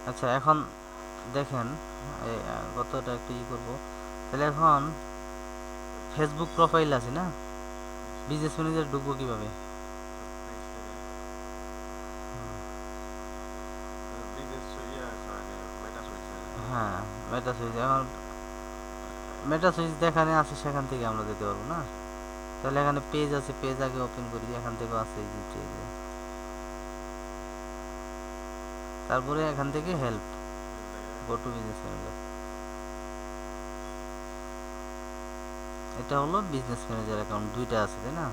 আচ্ছা, এখন দেখেন, কতটা একটু করবো। তাহলে এখন ফেসবুক প্রোফাইল আছে না, বিজনেস ম্যানেজার ঢুকবো কিভাবে? হ্যাঁ, মেটা সুইচ। এখন মেটা সুইচ যেখানে আছে সেখান থেকে আমরা যেতে পারবো না? তাহলে এখানে পেজ আছে, পেজ আগে ওপেন করি, এখান থেকেও আছে এই যে পেজে। তারপরে এখান থেকে help, go to business manager. এটা হলো বিজনেস ম্যানেজার অ্যাকাউন্ট, দুইটা আছে তাই না?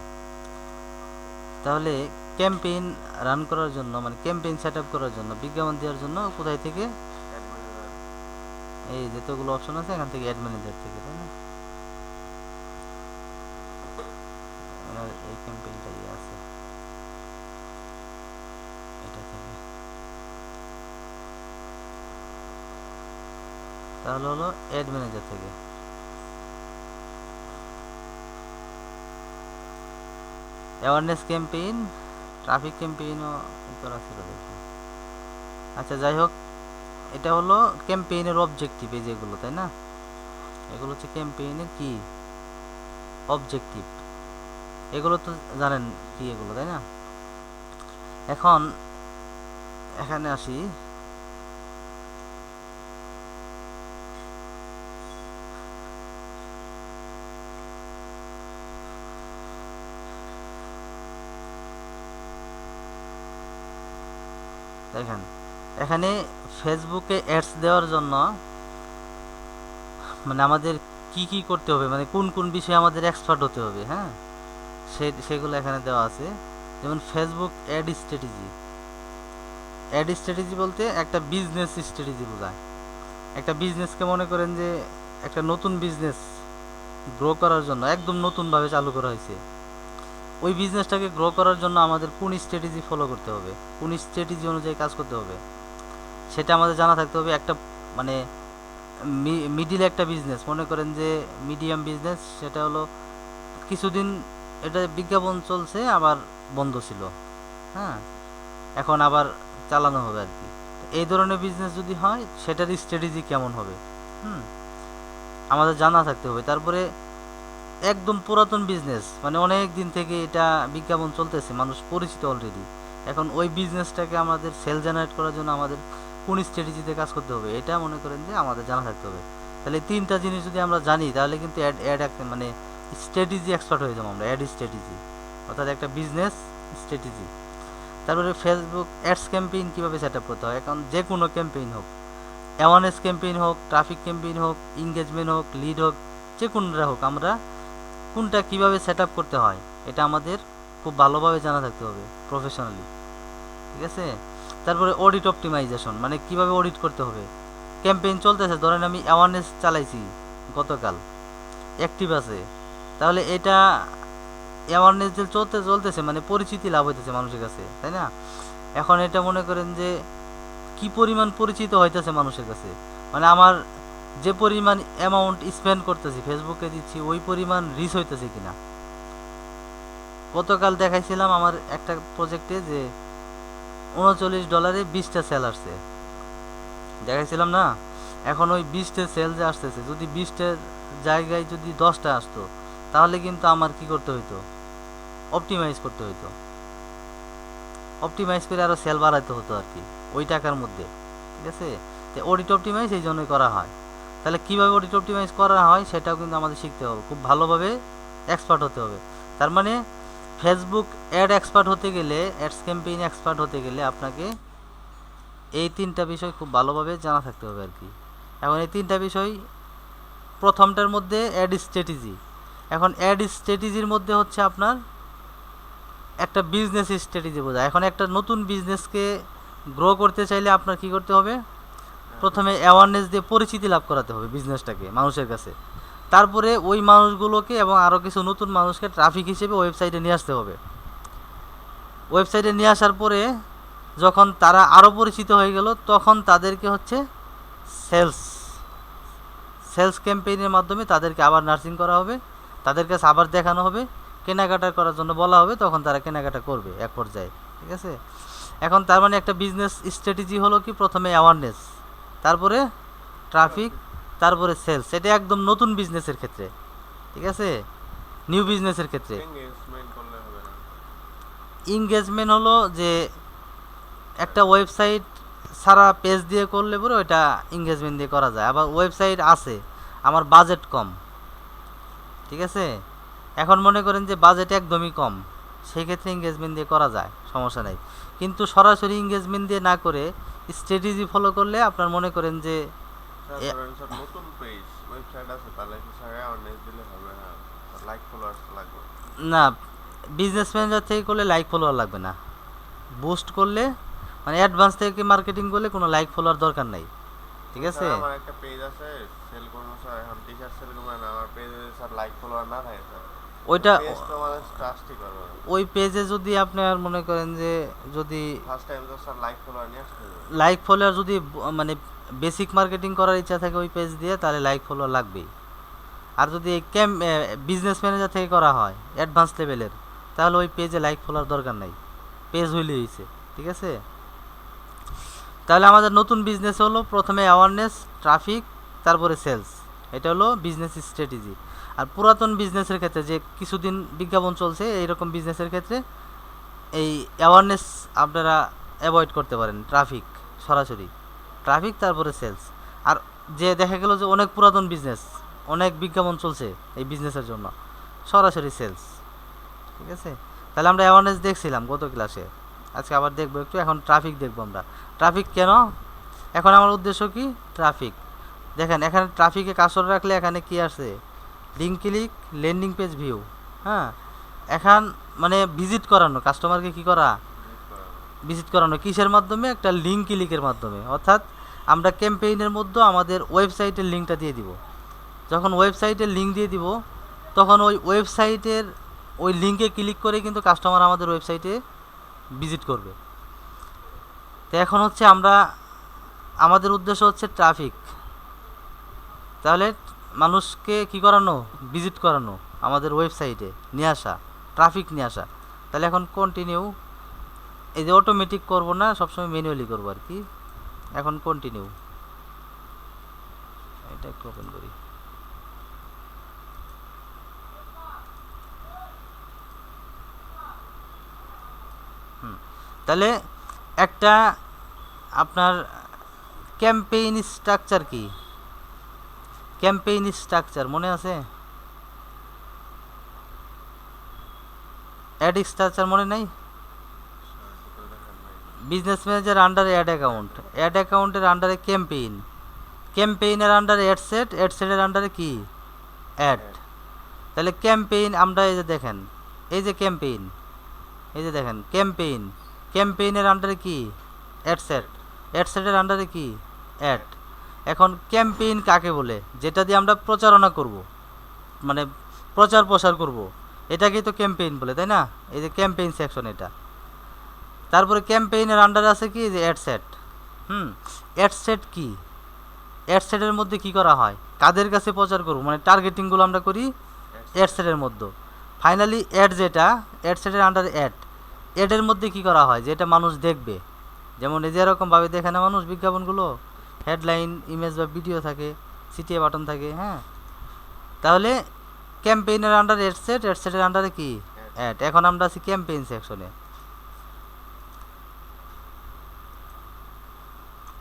তাহলে ক্যাম্পেইন রান করার জন্য, মানে ক্যাম্পেইন সেট আপ করার জন্য, বিজ্ঞাপন দেওয়ার জন্য কোথায় থেকে? এই যতগুলো অপশন আছে এখান থেকে অ্যাড ম্যানেজার থেকে, তাই না? এই ক্যাম্পেইনটাই আছে এটা থেকে। তাহলে হলো অ্যাড ম্যানেজার থেকে অ্যাওয়ারনেস ক্যাম্পেইন, ট্রাফিক ক্যাম্পেইনও করা ছিল দেখি। আচ্ছা, যাই হোক, এটা হলো ক্যাম্পেইনের অবজেক্টিভ, এই যেগুলো, তাই না? এগুলো হচ্ছে ক্যাম্পেইনের কি অবজেক্টিভ, এগুলো তো জানেন কি এগুলো, তাই না? এখন এখানে আসি। দেখেন, এখানে ফেসবুকে অ্যাডস দেওয়ার জন্য মানে আমাদের কি কি করতে হবে, মানে কোন কোন বিষয়ে আমাদের এক্সপার্ট হতে হবে, হ্যাঁ, সেগুলো এখানে দেওয়া আছে। যেমন Facebook ad strategy. Ad strategy বলতে একটা বিজনেস স্ট্র্যাটেজি বোঝায়। একটা বিজনেসকে মনে করেন যে একটা নতুন বিজনেস গ্রো করার জন্য একদম নতুনভাবে চালু করা হয়েছে। ওই বিজনেসটাকে গ্রো করার জন্য আমাদের কোন স্ট্র্যাটেজি ফলো করতে হবে, কোন স্ট্র্যাটেজি অনুযায়ী কাজ করতে হবে, সেটা আমাদের জানা থাকতে হবে। একটা মানে মিডিল একটা বিজনেস, মনে করেন যে মিডিয়াম বিজনেস, সেটা হলো কিছুদিন এটা বিজ্ঞাপন চলছে, আবার বন্ধ ছিল, হ্যাঁ, এখন আবার চালানো হবে আর কি। এই ধরনের বিজনেস যদি হয়, সেটার স্ট্র্যাটেজি কেমন হবে, হুম, আমাদের জানা থাকতে হবে। তারপরে একদম পুরাতন বিজনেস, মানে অনেক দিন থেকে এটা বিজ্ঞাপন চলতেছে, মানুষ পরিচিত অলরেডি, এখন ওই বিজনেসটাকে আমাদের সেল জেনারেট করার জন্য আমাদের কোন স্ট্র্যাটেজিতে কাজ করতে হবে, এটা মনে করেন যে আমাদের জানা থাকতে হবে। তাহলে তিনটা জিনিস যদি আমরা জানি, তাহলে কিন্তু অ্যাড অ্যাড মানে স্ট্র্যাটেজি এক্সপার্ট হয়ে যাবো আমরা, অ্যাড স্ট্র্যাটেজি, অর্থাৎ একটা বিজনেস স্ট্র্যাটেজি। তারপরে ফেসবুক অ্যাডস ক্যাম্পেইন কীভাবে সেট আপ করতে হয়, এখন যে কোনো ক্যাম্পেইন হোক, অ্যাওয়ারনেস ক্যাম্পেইন হোক, ট্রাফিক ক্যাম্পেইন হোক, এঙ্গেজমেন্ট হোক, লিড হোক, যে কোনটা হোক, আমরা কোনটা কিভাবে সেট আপ করতে হয় এটা আমাদের খুব ভালোভাবে জানা থাকতে হবে প্রফেশনালি, ঠিক আছে? তারপরে অডিট অপটিমাইজেশন, মানে কিভাবে অডিট করতে হবে। ক্যাম্পেইন চলতেছে, ধরেন আমি অ্যাওয়ারনেস চালাইছি গতকাল, অ্যাক্টিভ আছে, তাহলে এটা অ্যাওয়ারনেস যে চলতেছে মানে পরিচিতি লাভ হইতেছে মানুষের কাছে, তাই না? এখন এটা মনে করেন যে কি পরিমাণ পরিচিত হইতেছে মানুষের কাছে, মানে আমার যে পরিমাণ অ্যামাউন্ট স্পেন্ড করতেছি ফেসবুকে দিচ্ছি, ওই পরিমাণ রিচ হইতেছে কিনা। গতকাল দেখাইছিলাম আমার একটা প্রজেক্টে যে $39 20টা সেল আসছে, দেখাইছিলাম না? এখন ওই 20টা সেল যে আসতেছে, যদি 20টার জায়গায় যদি 10টা আসতো, তাহলে কিন্তু আমার কি করতে হইতো, অপটিমাইজ করতে হইতো, অপটিমাইজ করে আরও সেল বাড়াইতে হতো আর কি ওই টাকার মধ্যে, ঠিক আছে? তো অডিট অপটিমাইজ এই জন্যই করা হয়। তাহলে কীভাবে অডিট অপটিমাইজ করা হয় সেটাও কিন্তু আমাদের শিখতে হবে, খুব ভালোভাবে এক্সপার্ট হতে হবে। তার মানে ফেসবুক অ্যাড এক্সপার্ট হতে গেলে, অ্যাডস ক্যাম্পেইন এক্সপার্ট হতে গেলে আপনাকে এই তিনটা বিষয় খুব ভালোভাবে জানা থাকতে হবে আর কি। এখন এই তিনটা বিষয়, প্রথমটার মধ্যে অ্যাড স্ট্র্যাটেজি। এখন অ্যাড স্ট্র্যাটেজির মধ্যে হচ্ছে আপনার একটা বিজনেস স্ট্র্যাটেজি বোঝায়। এখন একটা নতুন বিজনেসকে গ্রো করতে চাইলে আপনার কি করতে হবে, প্রথমে অ্যাওয়ারনেস দিয়ে পরিচিতি লাভ করাতে হবে বিজনেসটাকে মানুষের কাছে। তারপরে ওই মানুষগুলোকে এবং আরও কিছু নতুন মানুষকে ট্রাফিক হিসেবে ওয়েবসাইটে নিয়ে আসতে হবে। ওয়েবসাইটে নিয়ে আসার পরে যখন তারা আরও পরিচিত হয়ে গেল, তখন তাদেরকে হচ্ছে সেলস সেলস ক্যাম্পেইনের মাধ্যমে তাদেরকে আবার নার্সিং করা হবে, তাদের কাছে আবার দেখানো হবে, কেনাকাটা করার জন্য বলা হবে, তখন তারা কেনাকাটা করবে এক পর্যায়ে, ঠিক আছে? এখন তার মানে একটা বিজনেস স্ট্র্যাটেজি হলো কি, প্রথমে অ্যাওয়ারনেস, তারপরে ট্রাফিক, তারপরে সেলস। এটা একদম নতুন বিজনেসের ক্ষেত্রে, ঠিক আছে, নিউ বিজনেসের ক্ষেত্রে। এঙ্গেজমেন্ট করলে হবে না? এঙ্গেজমেন্ট হলো যে একটা ওয়েবসাইট সারা পেজ দিয়ে করলে পরে ওইটা এঙ্গেজমেন্ট দিয়ে করা যায়। আবার ওয়েবসাইট আছে আমার বাজেট কম, ঠিক আছে, এখন মনে করেন যে বাজেট একদমই কম, সেই ক্ষেত্রে এঙ্গেজমেন্ট দিয়ে করা যায়, সমস্যা নাই। কিন্তু সরাসরি এঙ্গেজমেন্ট দিয়ে না করে স্ট্র্যাটেজি ফলো করলে আপনার মনে করেন যে স্যার ধরেন স্যার নতুন পেজ ওয়েবসাইট আছে, তাহলে কি স্যার অ্যাওয়ারনেস দিলে হবে না? লাইক ফলোয়ার্স লাগবে? না, বিজনেস ম্যানেজার থেকে করলে লাইক ফলোয়ার লাগবে না। বুস্ট করলে মানে অ্যাডভান্স থেকে মার্কেটিং করলে কোনো লাইক ফলোয়ার দরকার নাই, ঠিক আছে। আমার একটা পেজ আছে সেল করবো স্যার, এখন টি শার্ট সেল করবো না, আমার পেজে স্যার লাইক ফলোয়ার না থাকে স্যার, ওইটা পেজ তো আমাদের ট্রাস্টই করবে না। ওই পেজে যদি আপনার মনে করেন যে যদি ফার্স্ট টাইম তো স্যার লাইক ফলোয়ার নিয়ে আসতে হবে। লাইক ফলোয়ার যদি মানে বেসিক মার্কেটিং করার ইচ্ছা থাকে ওই পেজ দিয়ে, তাহলে লাইক ফলোয়ার লাগবেই। আর যদি বিজনেস ম্যানেজার থেকে করা হয় অ্যাডভান্স লেভেলের, তাহলে ওই পেজে লাইক ফলোয়ার দরকার নাই, পেজ হইলে হয়েছে, ঠিক আছে। তাহলে আমাদের নতুন বিজনেস হলো প্রথমে অ্যাওয়ারনেস, ট্রাফিক, তারপরে সেলস। এটা হলো বিজনেস স্ট্র্যাটেজি। আর পুরাতন বিজনেসের ক্ষেত্রে যে কিছুদিন বিজ্ঞাপন চলছে এইরকম বিজনেসের ক্ষেত্রে এই অ্যাওয়ারনেস আপনারা অ্যাভয়েড করতে পারেন, ট্রাফিক সরাসরি, ট্রাফিক তারপরে সেলস। আর যে দেখা গেল যে অনেক পুরাতন বিজনেস, অনেক বিজ্ঞাপন চলছে এই বিজনেসের জন্য, সরাসরি সেলস, ঠিক আছে। তাহলে আমরা অ্যাওয়ারনেস দেখছিলাম গত ক্লাসে, আজকে আবার দেখবো একটু। এখন ট্রাফিক দেখবো আমরা। ট্রাফিক কেন, এখন আমার উদ্দেশ্য কি, ট্রাফিক। দেখেন এখানে ট্রাফিকে কার্সর রাখলে এখানে কি আসে, link click, landing page view, হ্যাঁ। এখন মানে ভিজিট করানো, কাস্টমারকে কি করা, ভিজিট করানো কিসের মাধ্যমে, একটা লিঙ্ক ক্লিকের মাধ্যমে। অর্থাৎ আমরা ক্যাম্পেইনের মধ্যে আমাদের ওয়েবসাইটের লিঙ্কটা দিয়ে দিব। যখন ওয়েবসাইটের লিঙ্ক দিয়ে দিব তখন ওই ওয়েবসাইটের ওই লিঙ্কে ক্লিক করে কিন্তু কাস্টমার আমাদের ওয়েবসাইটে ভিজিট করবে। তো এখন হচ্ছে আমরা আমাদের উদ্দেশ্য হচ্ছে ট্রাফিক, তাহলে মানুষকে কি করানো, ভিজিট করানো, আমাদের ওয়েবসাইটে নিয়ে আসা, ট্রাফিক নিয়ে আসা। তাহলে এখন কন্টিনিউ, এই যে অটোমেটিক করবো না, সবসময় ম্যানুয়ালি করবো আর কি। এখন কন্টিনিউ, এটা একটু ওপেন করি। তাহলে একটা আপনার ক্যাম্পেইন স্ট্রাকচার কি, ক্যাম্পেইন স্ট্রাকচার মনে আছে, অ্যাড স্ট্রাকচার মনে নাই। বিজনেস ম্যানেজার আন্ডারে অ্যাড অ্যাকাউন্ট, অ্যাড অ্যাকাউন্টের আন্ডারে ক্যাম্পেইন, ক্যাম্পেইনের আন্ডারে অ্যাডসেট, অ্যাডসেটের আন্ডারে কি, অ্যাড। তাহলে ক্যাম্পেইন আমরা এই যে দেখেন, এই যে ক্যাম্পেইন, এই যে দেখেন ক্যাম্পেইন, ক্যাম্পেইনের আন্ডারে কি, অ্যাডসেট, অ্যাডসেটের আন্ডারে কি, অ্যাড। এখন ক্যাম্পেইন কাকে বলে, যেটা দিয়ে আমরা প্রচারণা করব, মানে প্রচার প্রসার করব, এটাকেই তো ক্যাম্পেইন বলে, তাই না। এই যে ক্যাম্পেইন সেকশন এটা। তারপরে ক্যাম্পেইনের আন্ডারে আছে কি, যে অ্যাডসেট। অ্যাডসেট কি, অ্যাডসেটের মধ্যে কি করা হয়, কাদের কাছে প্রচার করব, মানে টার্গেটিংগুলো আমরা করি অ্যাডসেটের মধ্যে। ফাইনালি অ্যাড, যেটা অ্যাডসেটের আন্ডারে অ্যাড, অ্যাডের মধ্যে কি করা হয়, যেটা মানুষ দেখবে। যেমন এই যে এরকমভাবে দেখে না মানুষ বিজ্ঞাপনগুলো, হেডলাইন, ইমেজ বা ভিডিও থাকে, সিটিএ বাটন থাকে, হ্যাঁ। তাহলে ক্যাম্পেইনের আন্ডারে অ্যাডসেট, অ্যাডসেটের আন্ডারে কি, অ্যাড। এখন আমরা আছি ক্যাম্পেইন সেকশনে।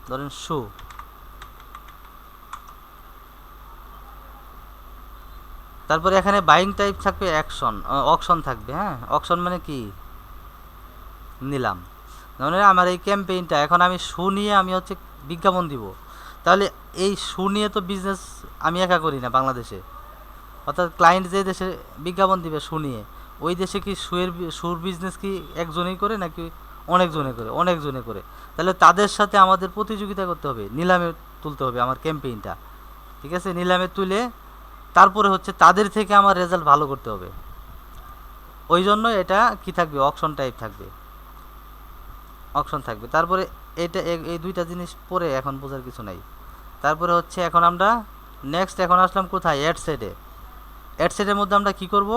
ধরেন শো, তারপরে এখানে বাইং টাইপ থাকবে অ্যাকশন, অকশন থাকবে, হ্যাঁ। অকশন মানে কি, নিলাম। মানে আমার এই ক্যাম্পেইনটা এখন আমি শু নিয়ে আমি হচ্ছে বিজ্ঞাপন দিব, তাহলে এই শু নিয়ে তো বিজনেস আমি একা করি না বাংলাদেশে। অর্থাৎ ক্লায়েন্ট যে দেশে বিজ্ঞাপন দিবে শু নিয়ে, ওই দেশে কি শুর বিজনেস কি একজনেই করে নাকি অনেকজনে করে, অনেকজনে করে। তাহলে তাদের সাথে আমাদের প্রতিযোগিতা করতে হবে, নিলামে তুলতে হবে আমার ক্যাম্পেইনটা, ঠিক আছে। নিলামে তুলে তারপরে হচ্ছে তাদের থেকে আমার রেজাল্ট ভালো করতে হবে। ওই জন্য এটা কি থাকবে, অকশন টাইপ থাকবে, অপশন থাকবে। তারপরে এটা এই দুইটা জিনিস পরে এখন বোঝার কিছু নাই। তারপরে হচ্ছে এখন আমরা নেক্সট এখন আসলাম কোথায়, অ্যাডসেটে। অ্যাডসেটের মধ্যে আমরা কি করব,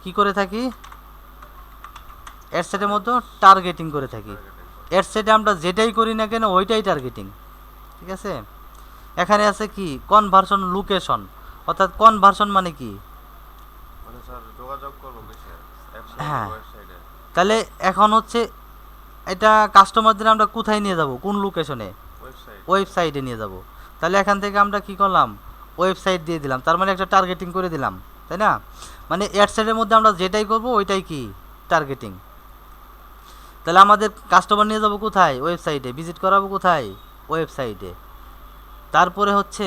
কি করে থাকি, অ্যাডসেটের মধ্যে টার্গেটিং করে থাকি। অ্যাডসেটে আমরা যেটাই করি না কেন ওইটাই টার্গেটিং, ঠিক আছে। এখানে আছে কি কনভার্সন লোকেশন, অর্থাৎ কনভার্সন মানে কি, মানে স্যার যোগাযোগ করবো কিসে, হ্যাঁ ওয়েবসাইটে? তাহলে এখন হচ্ছে এটা কাস্টমারদের আমরা কোথায় নিয়ে যাব, কোন লোকেশনে, ওয়েবসাইট। ওয়েবসাইটে নিয়ে যাব। তাহলে এখান থেকে আমরা কি করলাম, ওয়েবসাইট দিয়ে দিলাম, তার মানে একটা টার্গেটিং করে দিলাম, তাই না। মানে অ্যাডসেটের মধ্যে আমরা যেটাই করব ওইটাই কি টার্গেটিং। তাহলে আমাদের কাস্টমার নিয়ে যাব কোথায়, ওয়েবসাইটে, ভিজিট করাবো কোথায়, ওয়েবসাইটে। তারপরে হচ্ছে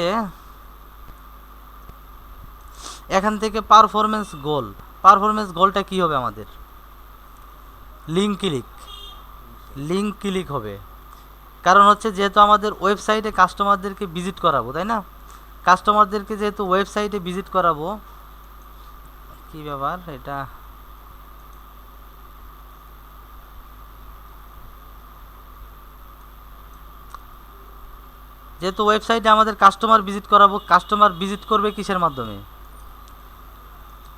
এখান থেকে পারফরমেন্স গোল, পারফরমেন্স গোলটা কি হবে আমাদের, লিঙ্ক ক্লিক, লিঙ্ক ক্লিক হবে। কারণ হচ্ছে যেহেতু আমাদের ওয়েবসাইটে কাস্টমারদেরকে ভিজিট করাবো, তাই না, কাস্টমারদেরকে যেহেতু ওয়েবসাইটে ভিজিট করাবো, কি ব্যাপার এটা, যেহেতু ওয়েবসাইটে আমাদের কাস্টমার ভিজিট করাবো, কাস্টমার ভিজিট করবে কিসের মাধ্যমে,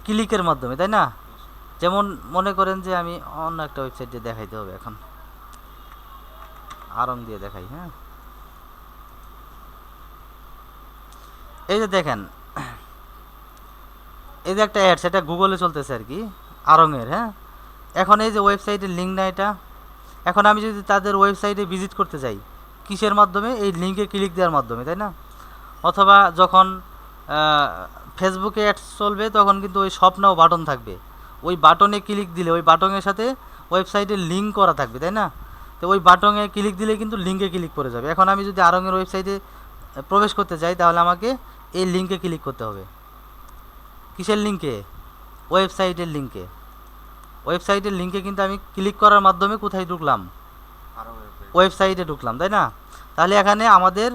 ক্লিকের মাধ্যমে, তাই না। যেমন মনে করেন যে আমি অন্য একটা ওয়েবসাইট দিয়ে দেখাইতে হবে, এখন আরং দিয়ে দেখাই, হ্যাঁ এই যে দেখেন, এই যে একটা অ্যাডস, এটা গুগলে চলতেছে আর কি, আরঙের, হ্যাঁ। এখন এই যে ওয়েবসাইটের লিঙ্ক না এটা, এখন আমি যদি তাদের ওয়েবসাইটে ভিজিট করতে যাই কিসের মাধ্যমে, এই লিঙ্কে ক্লিক দেওয়ার মাধ্যমে, তাই না। অথবা যখন ফেসবুকে অ্যাডস চলবে তখন কিন্তু ওই শপ নাও বাটন থাকবে, ওই বাটনে ক্লিক দিলে ওই বাটনের সাথে ওয়েবসাইটের লিঙ্ক করা থাকবে, তাই না। তো ওই বাটনে ক্লিক দিলে কিন্তু লিঙ্কে ক্লিক করে যাবে। এখন আমি যদি আরঙের ওয়েবসাইটে প্রবেশ করতে চাই তাহলে আমাকে এই লিঙ্কে ক্লিক করতে হবে। কিসের লিঙ্কে, ওয়েবসাইটের লিঙ্কে। ওয়েবসাইটের লিঙ্কে কিন্তু আমি ক্লিক করার মাধ্যমে কোথায় ঢুকলাম, আরো ওয়েবসাইট। ওয়েবসাইটে ঢুকলাম, তাই না। তাহলে এখানে আমাদের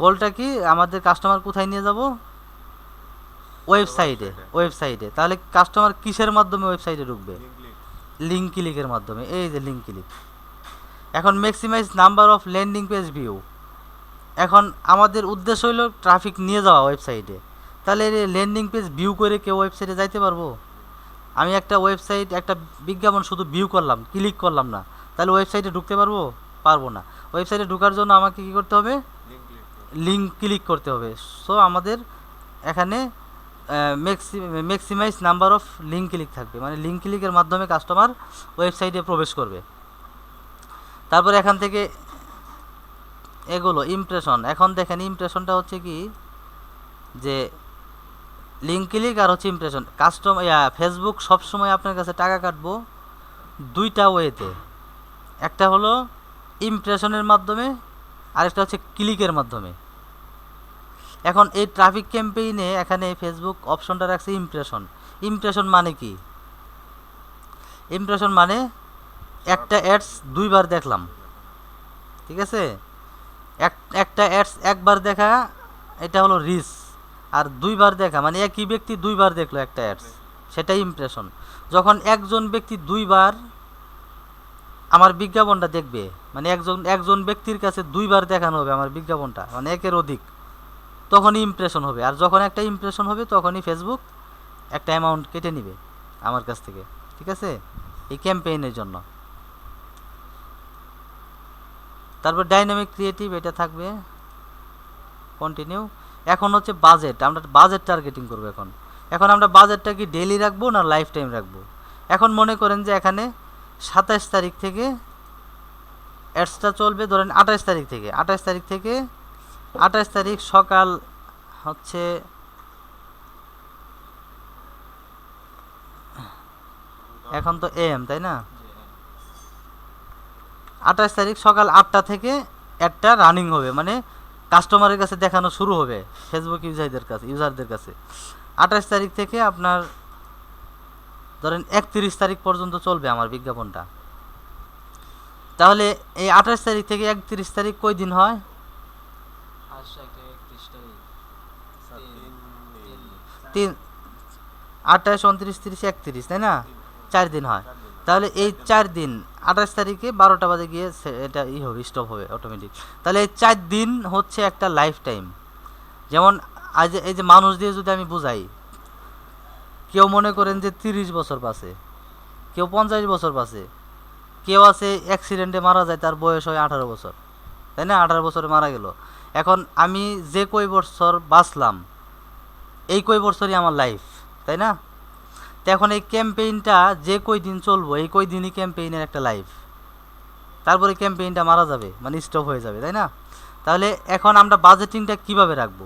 গোলটা কি, আমাদের কাস্টমার কোথায় নিয়ে যাব, ওয়েবসাইটে, ওয়েবসাইটে। তাহলে কাস্টমার কিসের মাধ্যমে ওয়েবসাইটে ঢুকবে, লিঙ্ক ক্লিকের মাধ্যমে, এই যে লিঙ্ক ক্লিক। এখন maximize number of landing page view, এখন আমাদের উদ্দেশ্য হলো ট্রাফিক নিয়ে যাওয়া ওয়েবসাইটে। তাহলে এই ল্যান্ডিং পেজ ভিউ করে কেউ ওয়েবসাইটে যাইতে পারবো, আমি একটা ওয়েবসাইট একটা বিজ্ঞাপন শুধু ভিউ করলাম, ক্লিক করলাম না, তাহলে ওয়েবসাইটে ঢুকতে পারবো, পারবো না। ওয়েবসাইটে ঢোকার জন্য আমাকে কী করতে হবে, লিঙ্ক ক্লিক করতে হবে। সো আমাদের এখানে maximize number of link click থাকবে, মানে লিঙ্ক ক্লিকের মাধ্যমে কাস্টমার ওয়েবসাইটে প্রবেশ করবে। তারপর এখান থেকে এগুলো ইমপ্রেশন, এখন দেখেন ইমপ্রেশনটা হচ্ছে কি, যে লিঙ্ক ক্লিক আর হচ্ছে ইমপ্রেশন। ফেসবুক সবসময় আপনার কাছে টাকা কাটবো দুইটা ওয়েতে, একটা হলো ইমপ্রেশনের মাধ্যমে, আরেকটা হচ্ছে ক্লিকের মাধ্যমে। এখন এই ট্রাফিক ক্যাম্পেইনে এখানে ফেসবুক অপশনটা রাখছে ইমপ্রেশন। ইমপ্রেশন মানে কি, ইমপ্রেশন মানে একটা অ্যাডস দুইবার দেখলাম, ঠিক আছে। একটা অ্যাডস একবার দেখা এটা হলো রিচ, আর দুইবার দেখা মানে একই ব্যক্তি দুইবার দেখলো একটা অ্যাডস, সেটাই ইমপ্রেশন। যখন একজন ব্যক্তি দুইবার আমার বিজ্ঞাপনটা দেখবে, মানে একজন ব্যক্তির কাছে দুইবার দেখানো হবে আমার বিজ্ঞাপনটা, মানে একের অধিক, তখনই ইমপ্রেশন হবে। আর যখন একটা ইমপ্রেশন হবে তখনই ফেসবুক একটা অ্যামাউন্ট কেটে নিবে আমার কাছ থেকে, ঠিক আছে, এই ক্যাম্পেইনের জন্য। তারপর ডাইনামিক ক্রিয়েটিভ, এটা থাকবে, কন্টিনিউ। এখন হচ্ছে বাজেট, আমরা বাজেট টার্গেটিং করবো। এখন আমরা বাজেটটা কি ডেইলি রাখবো না লাইফ টাইম রাখবো। এখন মনে করেন যে এখানে 27 তারিখ থেকে অ্যাডসটা চলবে, ধরেন 28 তারিখ থেকে, 28 তারিখ সকাল হচ্ছে এখন তো এম, তাই না, 28 তারিখ সকাল 8টা থেকে একটা রানিং হবে, মানে কাস্টমারের কাছে দেখানো শুরু হবে ফেসবুক ইউজারদের কাছে। 28 তারিখ থেকে আপনার ধরেন 31 তারিখ পর্যন্ত চলবে আমার বিজ্ঞাপনটা। তাহলে এই 28 তারিখ থেকে 31 তারিখ কয় দিন হয়, 28, 29, 30, 31, তাই না, 4 দিন হয়। তাহলে এই 4 দিন 28 তারিখে 12টা বাজে গিয়ে এটা হবে, স্টপ হবে অটোমেটিক। তাহলে এই 4 দিন হচ্ছে একটা লাইফ টাইম। যেমন আজ এই যে মানুষ দিয়ে যদি আমি বুঝাই, কেউ মনে করেন যে 30 বছর বাঁচে, কেউ 50 বছর বাঁচে, কেউ আছে অ্যাক্সিডেন্টে মারা যায়, তার বয়স হয় 18 বছর, তাই না? 18 বছরে মারা গেল। এখন আমি যে কই বছর বাঁচলাম, এই কই বছরই আমার লাইফ, তাই না? তো এখন এই ক্যাম্পেইনটা যে কই দিন চলবো, এই কই দিনই ক্যাম্পেইনের একটা লাইফ। তারপরে ক্যাম্পেইনটা মারা যাবে, মানে স্টপ হয়ে যাবে, তাই না? তাহলে এখন আমরা বাজেটিংটা কিভাবে রাখবো?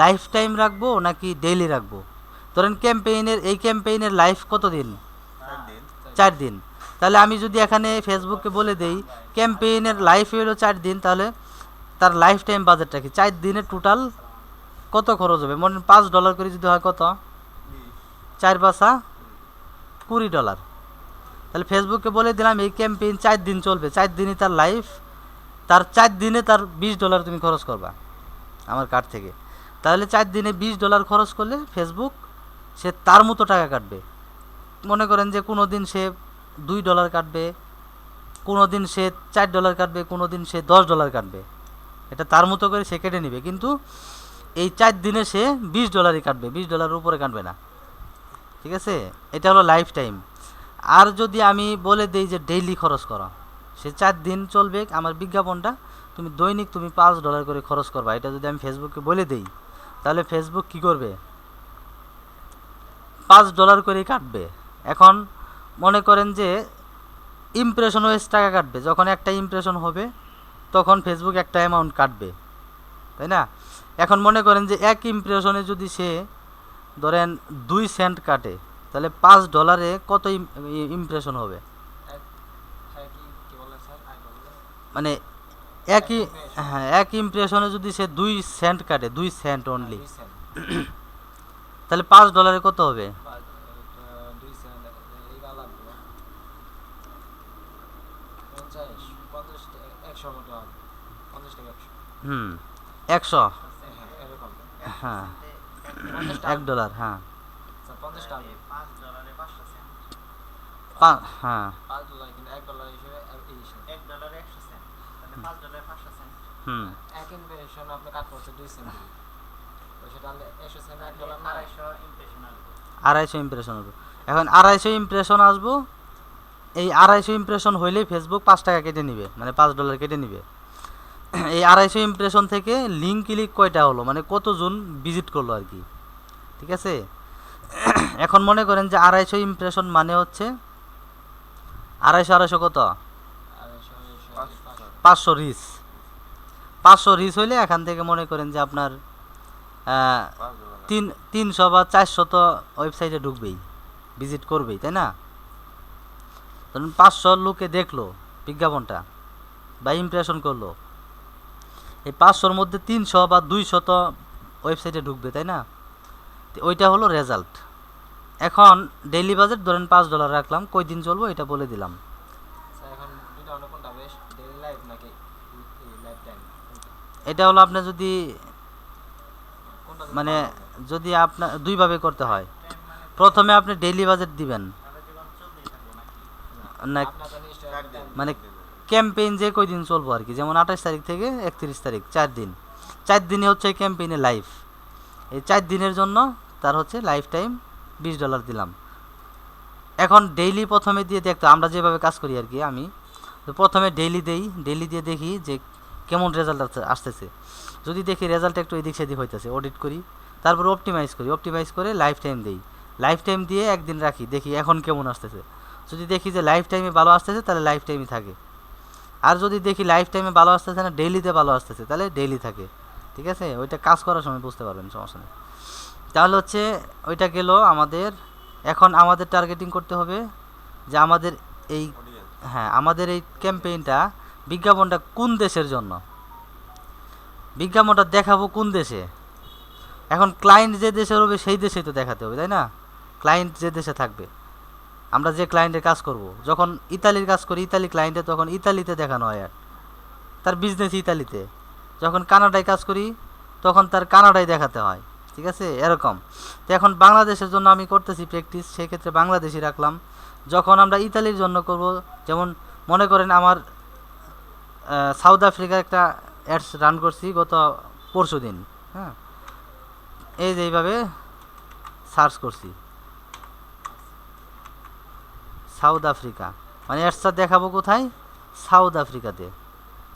লাইফ টাইম রাখবো নাকি ডেইলি রাখবো? ধরেন এই ক্যাম্পেইনের লাইফ কত দিন? 4 দিন। 4 দিন। তাহলে আমি যদি এখানে ফেসবুককে বলে দেই ক্যাম্পেইনের লাইফ হলো 4 দিন, তাহলে তার লাইফ টাইম বাজেটটা কি? 4 দিনে টোটাল কত খরচ হবে? মনে $5 করে যদি হয় কত? 4 5 $20। তাহলে ফেসবুককে বলে দিলাম এই ক্যাম্পেইন 4 দিন চলবে, 4 দিনই তার লাইফ, তার 4 দিনে তার $20 তুমি খরচ করবা আমার কার্ড থেকে। তাহলে 4 দিনে $20 খরচ করলে ফেসবুক সে তার মতো টাকা কাটবে। মনে করেন যে কোনো দিন সে $2 কাটবে, কোনো দিন সে $4 কাটবে, কোনো দিন সে $10 কাটবে, এটা তার মতো করে সে কেটে নেবে। কিন্তু এই 4 দিনে সে $20 কাটবে, $20 উপরে কাটবে না, ঠিক আছে? এটা হলো লাইফ টাইম। আর যদি আমি বলে দেই যে ডেইলি খরচ করো, সে 4 দিন চলবে আমার বিজ্ঞাপনটা, তুমি দৈনিক তুমি $5 করে খরচ করবা, এটা যদি আমি ফেসবুককে বলে দেই, তাহলে ফেসবুক কি করবে? $5 করে কাটবে। এখন মনে করেন যে ইমপ্রেশন ওয়াইজ টাকা কাটবে, যখন একটা ইমপ্রেশন হবে তখন ফেসবুক একটা অ্যামাউন্ট কাটবে, তাই না? এখন মনে করেন যে এক ইমপ্রেশনে যদি সে ধরেন 2 সেন্ট কাটে, তাহলে $5 কত ইমপ্রেশন হবে? মানে একই, হ্যাঁ, এক ইমপ্রেশনে যদি সে 2 সেন্ট কাটে, 2 সেন্ট অনলি, তাহলে $5 কত হবে? 100, হ্যাঁ, $1, হ্যাঁ, হ্যাঁ, হুম, 250 ইমপ্রেশন হবে। এখন 250 ইমপ্রেশন আসবো, এই 250 ইমপ্রেশন হইলেই ফেসবুক $5 কেটে নিবে, মানে $5 কেটে নিবে। এই 250 ইমপ্রেশন থেকে লিঙ্ক ক্লিক কয়টা হলো, মানে কতজন ভিজিট করলো আর কি, ঠিক আছে? এখন মনে করেন যে 250 ইমপ্রেশন মানে হচ্ছে 250 কত? 500 রিচ। 500 রিচ হইলে এখান থেকে মনে করেন যে আপনার 300 বা 400 তো ওয়েবসাইটে ঢুকবেই, ভিজিট করবেই, তাই না? ধরুন 500 লোকে দেখলো বিজ্ঞাপনটা বা ইমপ্রেশন করলো, এই 500-র মধ্যে 300 বা 200 তো ওয়েবসাইটে ঢুকবে, তাই না? ওইটা হলো রেজাল্ট। এখন ডেইলি বাজেট ধরেন $5 রাখলাম, কই দিন চলবো এটা বলে দিলাম। এটা হলো আপনার যদি মানে যদি আপনার দুইভাবে করতে হয়, প্রথমে আপনি ডেইলি বাজেট দিবেন না, মানে ক্যাম্পেইন যে কই দিন চলবো আর কি, যেমন 28 তারিখ থেকে 31 তারিখ, 4 দিন, 4 দিনে হচ্ছে ক্যাম্পেইনের লাইফ। এই 4 দিনের জন্য তার হচ্ছে লাইফ টাইম $20 দিলাম। এখন ডেইলি প্রথমে দিয়ে দেখতে আমরা যেভাবে কাজ করি আর কি, আমি তো প্রথমে ডেইলি দেই, ডেইলি দিয়ে দেখি যে কেমন রেজাল্ট আসতেছে। যদি দেখি রেজাল্ট একটু এদিক সেদিক হইতেছে, অডিট করি, তারপর অপটিমাইজ করি, অপটিমাইজ করে লাইফ টাইম দেই, লাইফ টাইম দিয়ে একদিন রাখি, দেখি এখন কেমন আসতেছে। যদি দেখি যে লাইফ টাইমে ভালো আসতেছে তাহলে লাইফ টাইমই থাকে, আর যদি দেখি লাইফ টাইমে ভালো আসতেছে না, ডেইলিতে ভালো আসতেছে, তাহলে ডেইলি থাকে, ঠিক আছে? ওইটা কাজ করার সময় বুঝতে পারবেন, সমস্যা নেই। তাহলে হচ্ছে ওইটা গেল আমাদের। এখন আমাদের টার্গেটিং করতে হবে যে আমাদের এই, হ্যাঁ, আমাদের এই ক্যাম্পেইনটা, বিজ্ঞাপনটা কোন দেশের জন্য, বিজ্ঞাপনটা দেখাবো কোন দেশে। এখন ক্লায়েন্ট যে দেশে হবে সেই দেশেই তো দেখাতে হবে, তাই না? ক্লায়েন্ট যে দেশে থাকবে, আমরা যে ক্লায়েন্টের কাজ করব, যখন ইতালির কাজ করি ইতালি ক্লায়েন্টে, তখন ইতালিতে দেখানো হয়, আর তার বিজনেস ইতালিতে। যখন কানাডায় কাজ করি তখন তার কানাডায় দেখাতে হয়, ঠিক আছে? এরকম। তো এখন বাংলাদেশের জন্য আমি করতেছি প্র্যাকটিস, সেক্ষেত্রে বাংলাদেশি রাখলাম। যখন আমরা ইতালির জন্য করব, যেমন মনে করেন আমার সাউথ আফ্রিকার একটা অ্যাডস রান করছি গত পরশু দিন, হ্যাঁ, এই যে এইভাবে সার্চ করছি, সাউথ আফ্রিকা, মানে অ্যাডসটা দেখাবো কোথায়? সাউথ আফ্রিকাতে।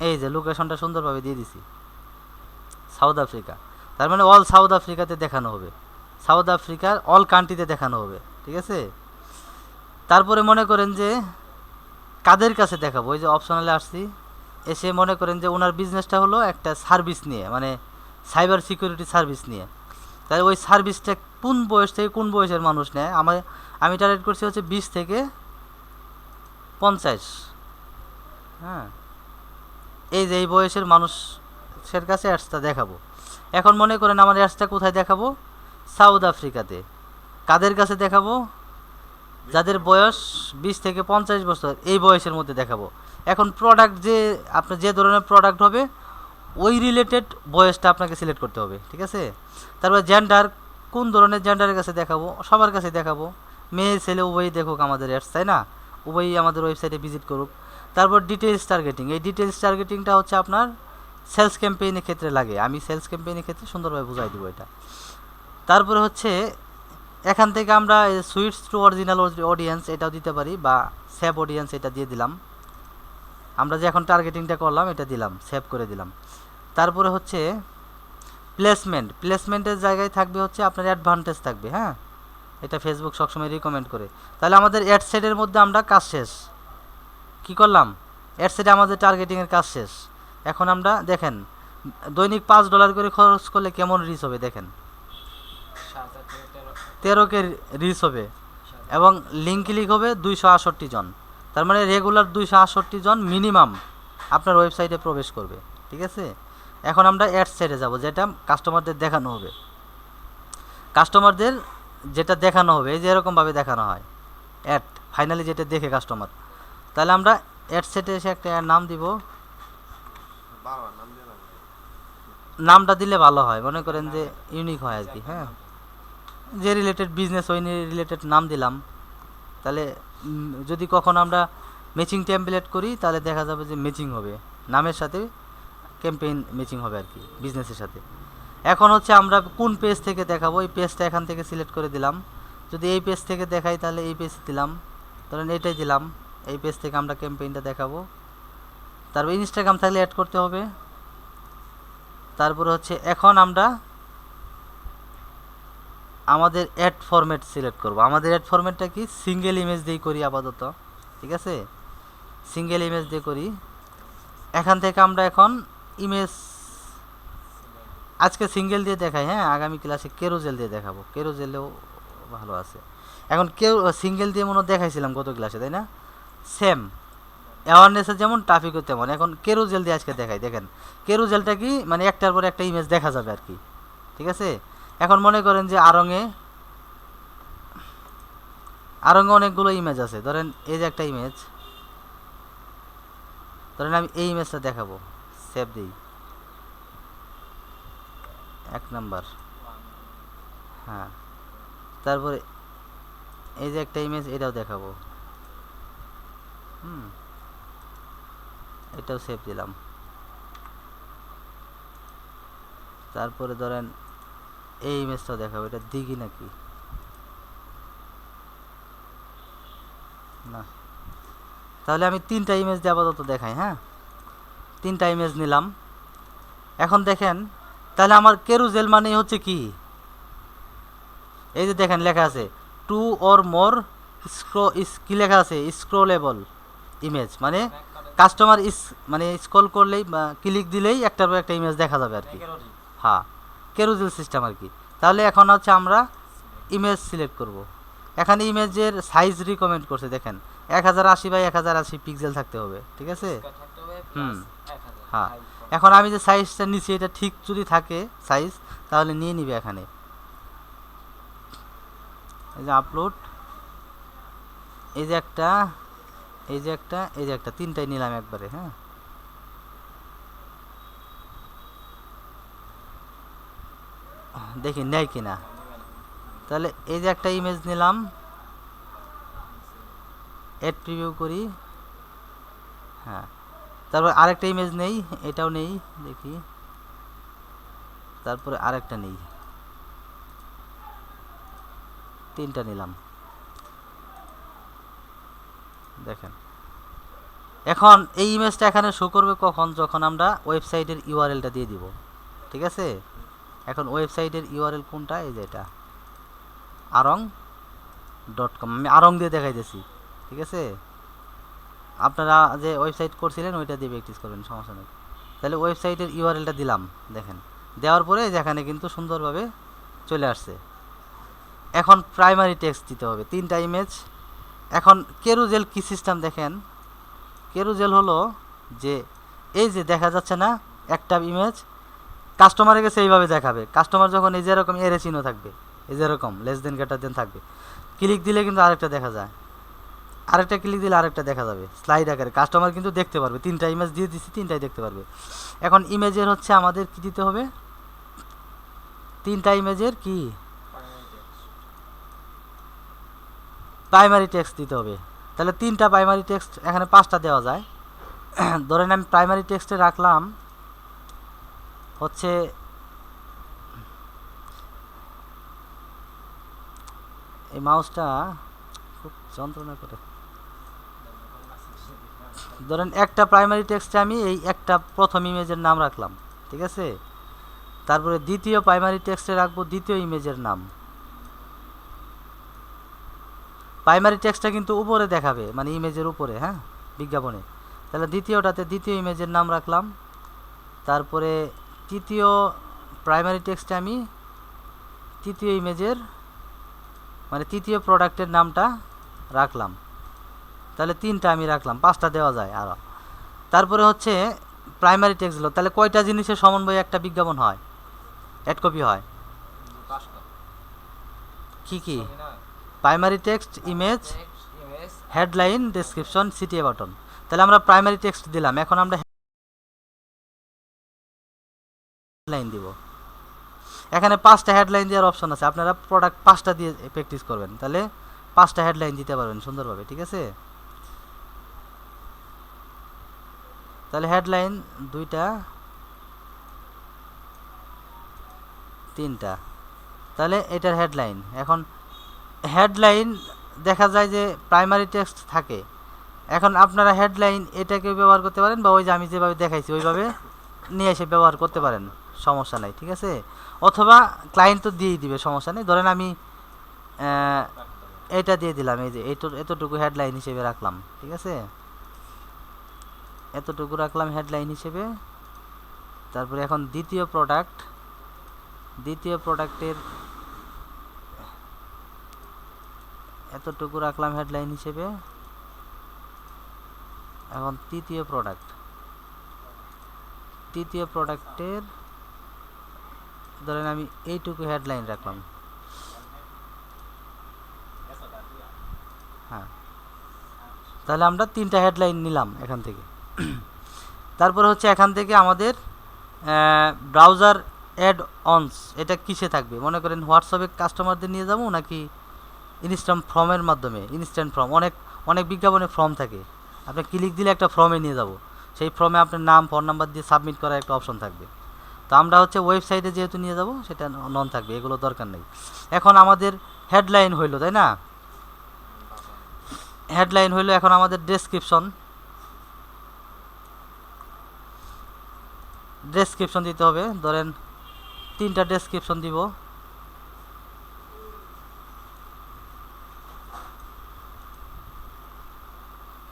এই যে লোকেশনটা সুন্দরভাবে দিয়ে দিছি, সাউথ আফ্রিকা। তার মানে অল সাউথ আফ্রিকাতে দেখানো হবে, সাউথ আফ্রিকার অল কান্ট্রিতে দেখানো হবে, ঠিক আছে। তারপরে মনে করেন যে কাদের কাছে দেখাবো, ওই যে অপশনালে আসছি, এসে মনে করেন যে ওনার বিজনেসটা হলো একটা সার্ভিস নিয়ে, মানে সাইবার সিকিউরিটি সার্ভিস নিয়ে। তাই ওই সার্ভিসটা কোন বয়স থেকে কোন বয়সের মানুষ নেয়, আমি টার্গেট করছি হচ্ছে 20 থেকে 50। হ্যাঁ, এই যে এই বয়সের মানুষের কাছে অ্যাডসটা দেখাবো। এখন মনে করেন আমার অ্যাডসটা কোথায় দেখাবো? সাউথ আফ্রিকাতে। কাদের কাছে দেখাবো? যাদের বয়স 20 থেকে 50 বছর, এই বয়সের মধ্যে দেখাবো। এখন প্রোডাক্ট যে আপনার যে ধরনের প্রোডাক্ট হবে ওই রিলেটেড বয়সটা আপনাকে সিলেক্ট করতে হবে, ঠিক আছে। তারপর জেন্ডার, কোন ধরনের জেন্ডারের কাছে দেখাবো? সবার কাছে দেখাবো, মেয়ে ছেলে উভয়ই দেখুক আমাদের অ্যাডস, তাই না? উভয়ই আমাদের ওয়েবসাইটে ভিজিট করুক। তারপর ডিটেলস টার্গেটিং, এই ডিটেলস টার্গেটিংটা হচ্ছে আপনার সেলস ক্যাম্পেইনের ক্ষেত্রে লাগে, আমি সেলস ক্যাম্পেইনের ক্ষেত্রে সুন্দরভাবে বুঝাই দেবো এটা। তারপরে হচ্ছে এখান থেকে আমরা সুইটস টু অরিজিনাল অডিয়েন্স এটাও দিতে পারি, বা সেভ অডিয়েন্স এটা দিয়ে দিলাম। আমরা যে এখন টার্গেটিংটা করলাম এটা দিলাম, সেভ করে দিলাম। তারপরে হচ্ছে প্লেসমেন্টের জায়গায় থাকবে হচ্ছে আপনার অ্যাডভান্টেজ থাকবে। হ্যাঁ, এটা ফেসবুক সবসময় রিকমেন্ড করে। তাহলে আমাদের অ্যাড সেটের মধ্যে আমরা কাজ শেষ, কি করলাম? অ্যাড সেটে আমাদের টার্গেটিংয়ের কাজ শেষ। এখন আমরা দেখেন দৈনিক $5 করে খরচ করলে কেমন রিচ হবে দেখেন, 13K রিচ হবে, এবং লিঙ্ক ক্লিক হবে 268 জন। তার মানে রেগুলার 268 জন মিনিমাম আপনার ওয়েবসাইটে প্রবেশ করবে, ঠিক আছে। এখন আমরা অ্যাড সেটে যাব, যেটা কাস্টমারদের দেখানো হবে। কাস্টমারদের যেটা দেখানো হবে এই যে এরকমভাবে দেখানো হয় অ্যাড, ফাইনালি যেটা দেখে কাস্টমার। তাহলে আমরা অ্যাড সেটে এসে একটা নাম দিব, বারবার নাম দিয়ে লাগবে। নামটা দিলে ভালো হয়, মনে করেন যে ইউনিক হয় আর কি। হ্যাঁ, যে রিলেটেড বিজনেস ওই রিলেটেড নাম দিলাম। তাহলে যদি কখন আমরা ম্যাচিং টেমপ্লেট করি তাহলে দেখা যাবে যে ম্যাচিং হবে, নামের সাথে ক্যাম্পেইন ম্যাচিং হবে আর কি, বিজনেসের সাথে। এখন হচ্ছে আমরা কোন পেজ থেকে দেখাবো, এই পেজটা এখান থেকে সিলেক্ট করে দিলাম। যদি এই পেজ থেকে দেখাই তাহলে এই পেজ দিলাম, ধরেন এটাই দিলাম, এই পেজ থেকে আমরা ক্যাম্পেইনটা দেখাবো। তারপর ইনস্টাগ্রাম থাকলে অ্যাড করতে হবে। তারপরে হচ্ছে এখন আমরা আমাদের অ্যাড ফরম্যাট সিলেক্ট করব। আমাদের অ্যাড ফরম্যাটটা কি? সিঙ্গেল ইমেজ দিয়ে করি আপাতত, ঠিক আছে, সিঙ্গেল ইমেজ দিয়ে করি। এখান থেকে আমরা এখন ইমেজ আজকে সিঙ্গেল দিয়ে দেখাই, হ্যাঁ, আগামী ক্লাসে কেরোজেল দিয়ে দেখাবো, কেরোজেলেও ভালো আছে। এখন সিঙ্গেল দিয়ে মনে হয় দেখাইছিলাম গত ক্লাসে, তাই না? সেম অ্যাওয়ারনেসের যেমন ট্রাফিকও তেমন। এখন কেরোজেল দিয়ে আজকে দেখাই, দেখেন কেরোজেলটা কি, মানে একটার পর একটা ইমেজ দেখা যাবে আর কি, ঠিক আছে। এখন মনে করেন যে আরঙে অনেকগুলো ইমেজ আছে, ধরেন এই যে একটা ইমেজ, ধরেন আমি এই ইমেজটা দেখাবো, সেভ দিই, 1 নাম্বার। হ্যাঁ, তারপরে এই যে একটা ইমেজ এটাও দেখাবো, এটাও সেভ দিলাম। তারপরে ধরেন এই ইমেজটাও দেখাবো, এটা দিঘি নাকি না, তাহলে আমি 3টা ইমেজ দিয়ে আপাতত দেখাই। হ্যাঁ, 3টা ইমেজ নিলাম। এখন দেখেন তাহলে আমার কেরুজেল মানে হচ্ছে কি, এই যে দেখেন লেখা আছে 2 or more কি লেখা আছে, স্ক্রোলেবল ইমেজ, মানে কাস্টমার মানে স্ক্রল করলেই বা ক্লিক দিলেই একটার পর একটা ইমেজ দেখা যাবে আর কি। হ্যাঁ, কেরুজেল সিস্টেম আর কি। তাহলে এখন হচ্ছে আমরা ইমেজ সিলেক্ট করব। এখানে ইমেজের সাইজ রিকমেন্ড করছে, দেখেন 1080 বাই 1080 পিক্সেল থাকতে হবে, ঠিক আছে। হ্যাঁ, এখন আমি যে সাইজটা নিচ্ছি এটা ঠিক যদি থাকে সাইজ, তাহলে নিয়ে নিবে এখানে। এই যে আপলোড, এই যে একটা, এই যে একটা, এই যে একটা, 3টাই নিলাম একবারে। হ্যাঁ, দেখি নেয় কিনা। তাহলে এই যে একটা ইমেজ নিলাম, এড প্রিভিউ করি। হ্যাঁ, তারপর আরেকটা ইমেজ নেই, এটাও নেই, দেখি, তারপরে আরেকটা নেই, 3টা নিলাম। দেখেন এখন এই ইমেজটা এখানে শো করবে কখন, যখন আমরা ওয়েবসাইটের ইউআরএলটা দিয়ে দিব, ঠিক আছে। এখন ওয়েবসাইটের ইউআরএল কোনটা, এই যে এটা arong.com, আমি আরং দিয়ে দেখাইতেছি, ঠিক আছে। আপনারা যে ওয়েবসাইট করছিলেন ওইটা দিয়ে প্র্যাকটিস করবেন, সমস্যা নেই। তাহলে ওয়েবসাইটের ইউআরএলটা দিলাম, দেখেন দেওয়ার পরে যেখানে কিন্তু সুন্দরভাবে চলে আসছে। এখন প্রাইমারি টেক্সট দিতে হবে 3টা ইমেজ। এখন কেরুজেল কি সিস্টেম দেখেন, কেরুজেল হলো যে এই যে দেখা যাচ্ছে না একটা ইমেজ কাস্টমারের কাছে এইভাবে দেখাবে, কাস্টমার যখন এই যেরকম এরে চিহ্ন থাকবে, এই যেরকম লেস দেন গ্রেটার দেন থাকবে, ক্লিক দিলে কিন্তু আরেকটা দেখা যায়, আরেকটা ক্লিক দিলে আরেকটা দেখা যাবে স্লাইড আকারে, কাস্টমার কিন্তু দেখতে পারবে। 3টা ইমেজ দিয়ে দিচ্ছি, 3টাই দেখতে পারবে। এখন ইমেজের হচ্ছে আমাদের কি দিতে হবে, 3টা ইমেজের কি প্রাইমারি টেক্সট দিতে হবে। তাহলে 3টা প্রাইমারি টেক্সট, এখানে 5টা দেওয়া যায়। ধরেন আমি প্রাইমারি টেক্সটে রাখলাম হচ্ছে এই মাউসটা খুব যন্ত্রণা করে। ধরেন একটা প্রাইমারি টেক্সটে আমি এই একটা প্রথম ইমেজের নাম রাখলাম, ঠিক আছে। তারপরে দ্বিতীয় প্রাইমারি টেক্সটে রাখবো দ্বিতীয় ইমেজের নাম। প্রাইমারি টেক্সটটা কিন্তু উপরে দেখাবে, মানে ইমেজের উপরে, হ্যাঁ, বিজ্ঞাপনে। তাহলে দ্বিতীয়টাতে দ্বিতীয় ইমেজের নাম রাখলাম। তারপরে তৃতীয় প্রাইমারি টেক্সটে আমি তৃতীয় ইমেজের মানে তৃতীয় প্রোডাক্টের নামটা রাখলাম। তাহলে 3টা আমি রাখলাম, 5টা দেওয়া যায় আরও। তারপরে হচ্ছে প্রাইমারি টেক্সটগুলো, তাহলে কয়টা জিনিসের সমন্বয়ে একটা বিজ্ঞাপন হয়, অ্যাড কপি হয়, কি কি? Primary text, image, headline, description, CTA button. তাহলে আমরা প্রাইমারি টেক্সট দিলাম, এখন আমরা হেডলাইন দিব। এখানে 5টা হেডলাইন দেওয়ার অপশন আছে, আপনারা প্রোডাক্ট 5টা দিয়ে প্র্যাকটিস করবেন, তাহলে 5টা হেডলাইন দিতে পারবেন সুন্দরভাবে, ঠিক আছে। তাহলে হেডলাইন 2টা 3টা, তাহলে এটার হেডলাইন। এখন হেডলাইন দেখা যায় যে প্রাইমারি টেক্সট থাকে, এখন আপনারা হেডলাইন এটাকে ব্যবহার করতে পারেন, বা ওই যে আমি যেভাবে দেখাইছি ওইভাবে নিয়ে এসে ব্যবহার করতে পারেন, সমস্যা নাই, ঠিক আছে। অথবা ক্লায়েন্ট তো দিয়েই দিবে, সমস্যা নেই। ধরেন আমি এটা দিয়ে দিলাম, এই যে এতটুকু হেডলাইন হিসেবে রাখলাম, ঠিক আছে, এতটুকু রাখলাম হেডলাইন হিসেবে। তারপরে এখন দ্বিতীয় প্রোডাক্টের এতটুকু রাখলাম হেডলাইন হিসেবে। এখন তৃতীয় প্রোডাক্টের ধরেন আমি এইটুকু হেডলাইন রাখলাম, হ্যাঁ। তাহলে আমরা 3টা হেডলাইন নিলাম এখান থেকে। তারপরে হচ্ছে এখান থেকে আমাদের ব্রাউজার অ্যাড অনস, এটা কিসে থাকবে, মনে করেন হোয়াটসঅ্যাপে কাস্টমারদের নিয়ে যাবো নাকি ইনস্ট্যান্ট ফর্মের মাধ্যমে। ইনস্ট্যান্ট ফর্ম, অনেক বিজ্ঞাপনে ফর্ম থাকে, আপনি ক্লিক দিলে একটা ফর্মে নিয়ে যাব, সেই ফর্মে আপনার নাম ফোন নাম্বার দিয়ে সাবমিট করার একটা অপশন থাকবে। তো আমরা হচ্ছে ওয়েবসাইটে যেহেতু নিয়ে যাব, সেটা নন থাকবে, এগুলো দরকার নেই। এখন আমাদের হেডলাইন হইলো, তাই না, হেডলাইন হইলো। এখন আমাদের ডেসক্রিপশন দিতে হবে। ধরেন 3টা ডেসক্রিপশন দিব,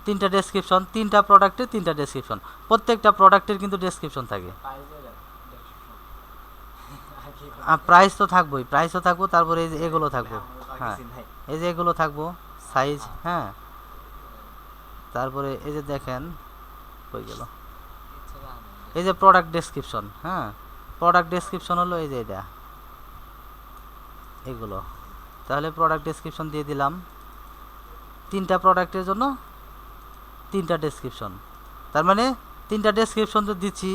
তিনটা ডেসক্রিপশন, 3টা প্রোডাক্টের 3টা ডেসক্রিপশন, প্রত্যেকটা প্রোডাক্টের কিন্তু ডেসক্রিপশন থাকে। প্রাইস তো থাকবোই, প্রাইসও থাকবো, তারপরে এই যে এগুলো থাকবো, হ্যাঁ, এই যে এগুলো থাকবো, সাইজ, হ্যাঁ। তারপরে এই যে দেখেন হয়ে গেল, এই যে প্রোডাক্ট ডেসক্রিপশন, হ্যাঁ, প্রোডাক্ট ডেসক্রিপশন হলো এই যে এটা, এগুলো। তাহলে প্রোডাক্ট ডেসক্রিপশন দিয়ে দিলাম, 3টা প্রোডাক্টের জন্য 3টা ডেসক্রিপশন। তার মানে 3টা ডেসক্রিপশন তো দিচ্ছি,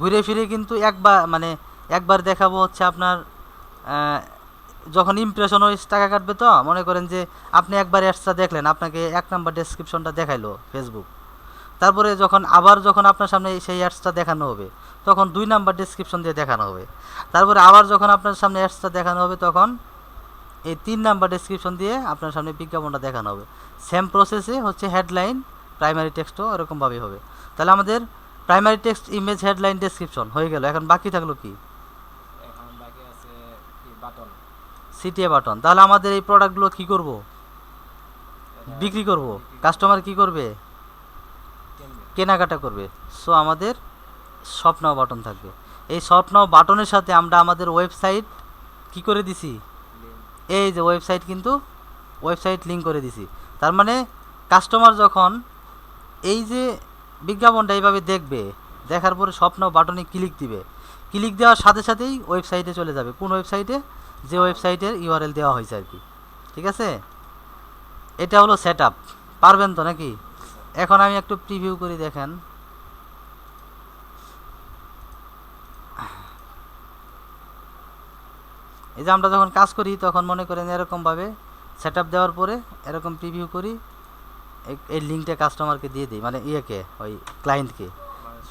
ঘুরে ফিরে কিন্তু একবার দেখাবো হচ্ছে আপনার যখন ইমপ্রেশন ওই টাকা কাটবে। তো মনে করেন যে আপনি একবার অ্যাডসটা দেখলেন, আপনাকে 1 নাম্বার ডেসক্রিপশনটা দেখাইলো ফেসবুক, তারপরে যখন আপনার সামনে সেই অ্যাডসটা দেখানো হবে, তখন 2 নাম্বার ডেসক্রিপশন দিয়ে দেখানো হবে। তারপরে আবার যখন আপনার সামনে অ্যাডসটা দেখানো হবে, তখন এই 3 নাম্বার ডেসক্রিপশন দিয়ে আপনার সামনে বিজ্ঞাপনটা দেখানো হবে। সেম প্রসেসে হচ্ছে হেডলাইন প্রাইমারি টেক্সটও এরকমভাবেই হবে। তাহলে আমাদের primary text, image, headline, description হয়ে গেল। এখন বাকি থাকলো কি? এখন বাকি আছে কি বাটন। CTA button. তাহলে আমাদের এই প্রোডাক্টগুলো কি করব? বিক্রি করব। কাস্টমার কি করবে? কেনাকাটা করবে। সো আমাদের শপ নাও বাটন থাকবে। এই শপ নাও বাটনের সাথে আমরা আমাদের ওয়েবসাইট কি করে দিছি? এই যে ওয়েবসাইট, কিন্তু ওয়েবসাইট লিঙ্ক করে দিছি। তার মানে কাস্টমার যখন এই যে বিজ্ঞাপনটা এইভাবে দেখবে, দেখার পরে শপ নাও বাটনে ক্লিক দিবে, ক্লিক দেওয়ার সাথে সাথেই ওয়েবসাইটে চলে যাবে। কোন ওয়েবসাইটে? যে ওয়েবসাইটের ইউআরএল দেওয়া হয়েছে আর কি। ঠিক আছে, এটা হলো সেট আপ। পারবেন তো নাকি? এখন আমি একটু প্রিভিউ করি, দেখেন। এই যে আমরা যখন কাজ করি তখন মনে করেন এরকমভাবে সেট আপ দেওয়ার পরে এরকম প্রিভিউ করি, এই লিঙ্কটা কাস্টমারকে দিয়ে দিই, মানে ইয়েকে, ওই ক্লায়েন্টকে।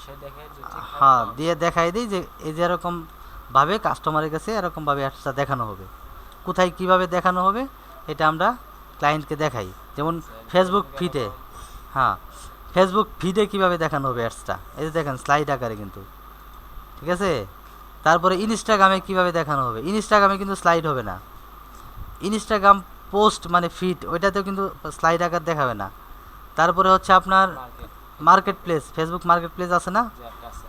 সে দেখে যে ঠিক হ্যাঁ, দিয়ে দেখাই দিই যে এই যে এরকমভাবে কাস্টমারের কাছে এরকমভাবে অ্যাডসটা দেখানো হবে। কোথায় কিভাবে দেখানো হবে এটা আমরা ক্লায়েন্টকে দেখাই। যেমন ফেসবুক ফিডে, হ্যাঁ, ফেসবুক ফিডে কীভাবে দেখানো হবে অ্যাডসটা, এই যে দেখেন স্লাইড আকারে কিন্তু। ঠিক আছে, তারপরে ইনস্টাগ্রামে কিভাবে দেখানো হবে। ইনস্টাগ্রামে কিন্তু স্লাইড হবে না। ইনস্টাগ্রাম পোস্ট মানে ফিড, ওইটাতেও কিন্তু স্লাইড আকার দেখাবে না। তারপরে হচ্ছে আপনার market place, Facebook market place আছে না? যে একটা আছে।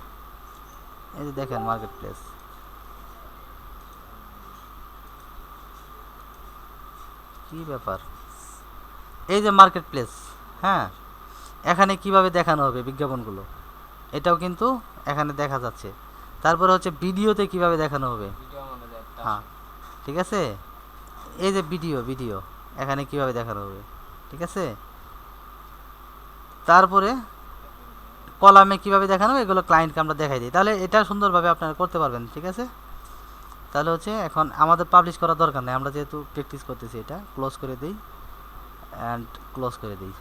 এই যে দেখেন মার্কেট প্লেস, কি ব্যাপার, এই যে মার্কেট প্লেস। হ্যাঁ, এখানে কিভাবে দেখানো হবে বিজ্ঞাপনগুলো, এটাও কিন্তু এখানে দেখা যাচ্ছে। তারপরে হচ্ছে ভিডিওতে কিভাবে দেখানো হবে। ভিডিও মানে যে একটা হ্যাঁ, ঠিক আছে, এই যে ভিডিও এখানে কিভাবে দেখানো হবে। ঠিক আছে, তারপরে কলামে কিভাবে দেখানো হবে, এগুলো ক্লায়েন্টকে আমরা দেখাই দিই। তাহলে এটা সুন্দরভাবে আপনারা করতে পারবেন। ঠিক আছে, তাহলে হচ্ছে এখন আমাদের পাবলিশ করার দরকার নেই, আমরা যেহেতু প্র্যাকটিস করতেছি। এটা ক্লোজ করে দিই অ্যান্ড ক্লোজ করে দিই।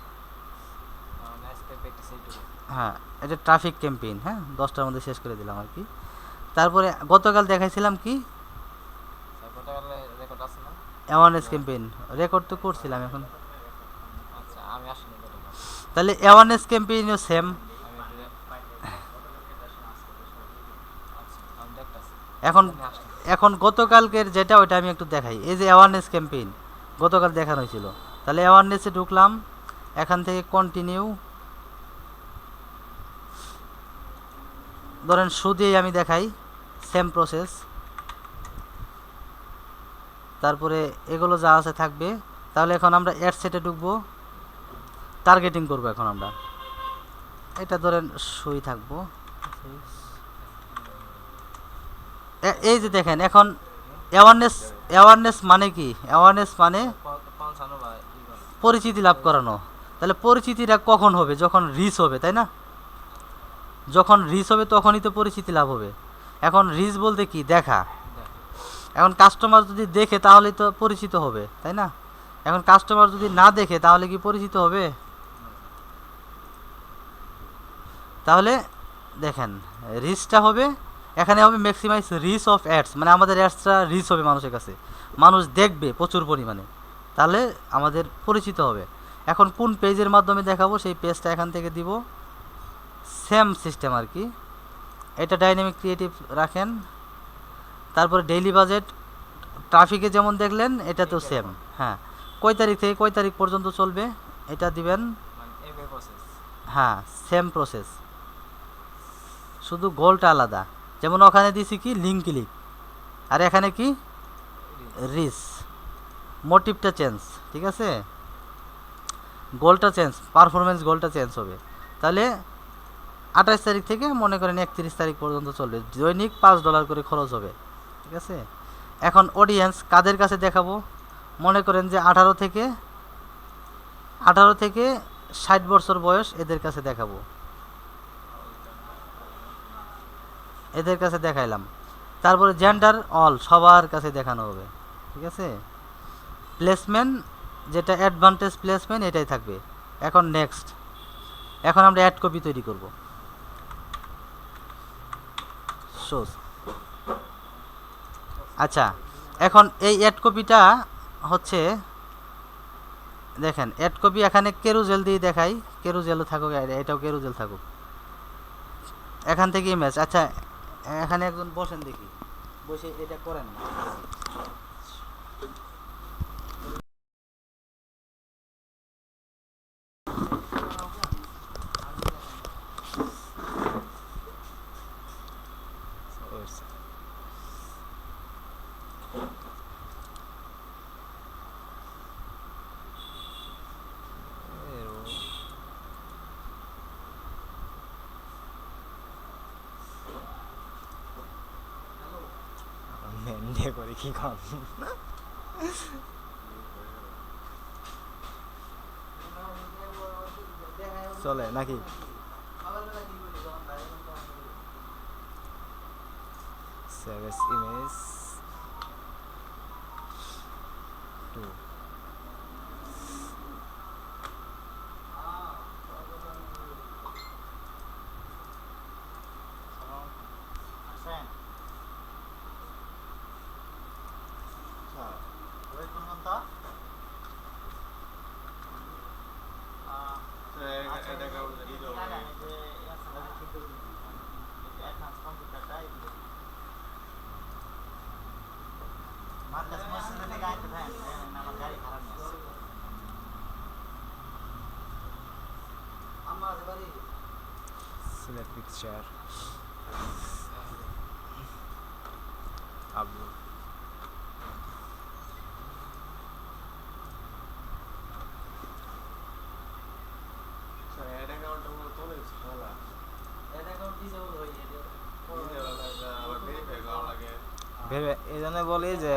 নেক্সট পেজ এইটুকু। হ্যাঁ, এটা ট্রাফিক ক্যাম্পেইন। হ্যাঁ, 10টার মধ্যে শেষ করে দিলাম আর কি। তারপরে গতকাল দেখাইছিলাম কি, গতকালে রেকর্ড আছে না? Awareness campaign. রেকর্ড তো করছিলাম এখন। আচ্ছা, আমি আসিনি গতকাল। তাহলে অ্যাওয়ারনেস ক্যাম্পেইনও সেম। আমি আচ্ছা, আমি দেখতাছি। এখন আমি আসছি। এখন গতকালকের যেটা, ওইটা আমি একটু দেখাই। এই যে অ্যাওয়ারনেস ক্যাম্পেইন গতকাল দেখানো হয়েছিল। তাহলে অ্যাওয়ারনেসে ঢুকলাম, এখান থেকে কন্টিনিউ, ধরেন শুধুই আমি দেখাই, সেম প্রসেস। তারপরে এগুলো যা আছে থাকবে। তাহলে এখন আমরা অ্যাড সেটে ঢুকবো, টার্গেটিং করব। এখন আমরা এটা ধরেন সই থাকবো। এই যে দেখেন এখন অ্যাওয়ারনেস মানে কি? অ্যাওয়ারনেস মানে পৌঁছানো বা ই করা। পরিচিতি লাভ করানো। তাহলে পরিচিতিটা কখন হবে? যখন রিচ হবে, তাই না? যখন রিচ হবে তখনই তো পরিচিতি লাভ হবে। এখন রিচ বলতে কি? দেখা। এখন কাস্টমার যদি দেখে তাহলেই তো পরিচিত হবে, তাই না? এখন কাস্টমার যদি না দেখে তাহলে কি পরিচিত হবে? তাহলে দেখেন রিচটা হবে, এখানে হবে ম্যাক্সিমাইজ রিচ অফ অ্যাডস, মানে আমাদের অ্যাডসটা রিচ হবে মানুষের কাছে, মানুষ দেখবে প্রচুর পরিমাণে, তাহলে আমাদের পরিচিত হবে। এখন কোন পেজের মাধ্যমে দেখাবো সেই পেজটা এখান থেকে দিব। সেম সিস্টেম আর কি। এটা ডাইনামিক ক্রিয়েটিভ রাখেন। তারপরে ডেইলি বাজেট, ট্রাফিকে যেমন দেখলেন এটা তো সেম। হ্যাঁ, কয় তারিখ থেকে কয় তারিখ পর্যন্ত চলবে এটা দিবেন। মানে এভাবে প্রসেস। হ্যাঁ, সেম প্রসেস, শুধু গোলটা আলাদা। যেমন ওখানে দিছি কি লিঙ্ক ক্লিক, আর এখানে কি রিচ। মোটিভটা চেঞ্জ, ঠিক আছে, গোলটা চেঞ্জ, পারফরমেন্স গোলটা চেঞ্জ হবে। তাহলে 28 তারিখ থেকে মনে করেন 31 তারিখ পর্যন্ত চলবে, দৈনিক $5 করে খরচ হবে। ঠিক আছে, এখন অডিয়েন্স কাদের কাছে দেখাবো? মনে করেন যে 18 থেকে 60 বছর বয়স, এদের কাছে দেখাবো। এদের কাছে দেখাইলাম। তারপরে জেন্ডার অল, সবার কাছে দেখানো হবে। ঠিক আছে, প্লেসমেন্ট যেটা অ্যাডভান্টেজ প্লেসমেন্ট এটাই থাকবে। এখন নেক্সট, এখন আমরা অ্যাড কপি তৈরি করব। শোজ, আচ্ছা, এখন এই অ্যাড কপিটা হচ্ছে দেখেন অ্যাড কপি এখানে কেরুজেল দিয়ে দেখাই, কেরুজেলও থাকুক, এটাও কেরুজেল থাকুক, এখান থেকে ইমেজ। আচ্ছা এখানে একজন বসেন দেখি, বসে এটা করেন না। মেন্ডে করে কি কম চলে নাকি? Save image to select picture upload ad অ্যাকাউন্টটা মনে তোলে ঝামেলা, আবার ভেরিফাই করা লাগে। ভেবে এই জন্য বলি যে